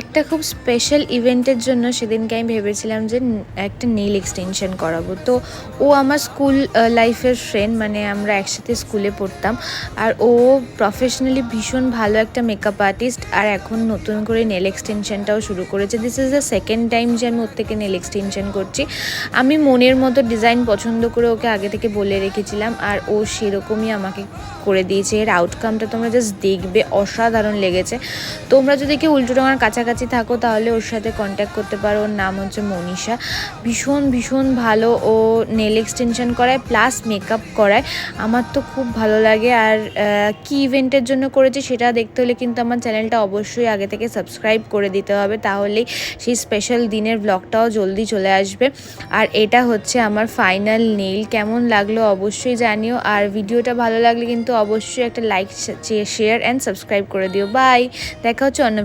একটা খুব স্পেশাল ইভেন্টের জন্য সেদিনকে আমি ভেবেছিলাম যে একটা নেল এক্সটেনশন করাবো। তো ও আমার স্কুল লাইফের ফ্রেন্ড, মানে আমরা একসাথে স্কুলে পড়তাম। আর ও প্রফেশনালি ভীষণ ভালো একটা মেকআপ আর্টিস্ট, আর এখন নতুন করে নেল এক্সটেনশনটাও শুরু করেছে। This is the second time যে আমি ওর থেকে নেল এক্সটেনশন করছি। আমি মনের মতো ডিজাইন পছন্দ করে ওকে আগে থেকে বলে রেখেছিলাম, আর ও সেরকমই আমাকে করে দিয়েছে। এর আউটকামটা তোমরা জাস্ট দেখবে, অসাধারণ লেগেছে। তোমরা যদি কেউ উল্টোডাঙার কাছাকাছি থাকো তাহলে ওর সাথে কন্ট্যাক্ট করতে পারো। ওর নাম হচ্ছে মনীষা। ভীষণ ভীষণ ভালো ও নেল এক্সটেনশন করায় প্লাস মেকআপ করায়। আমার তো খুব ভালো লাগে। আর কী ইভেন্টের জন্য করেছে সেটা দেখতে হলে কিন্তু আমার চ্যানেলটা অবশ্যই আগে থেকে সাবস্ক্রাইব করে দিতে হবে, তাহলেই সেই স্পেশাল দিনের ব্লগটাও জলদি চলে আসবে। আর এটা হচ্ছে আমার ফাইনাল নেল। কেমন লাগলো অবশ্যই জানিও, আর ভিডিওটা ভালো লাগলে কিন্তু অবশ্যই একটা লাইক, শেয়ার অ্যান্ড সাবস্ক্রাইব করে দিও। বাই, দেখা হচ্ছে অন্য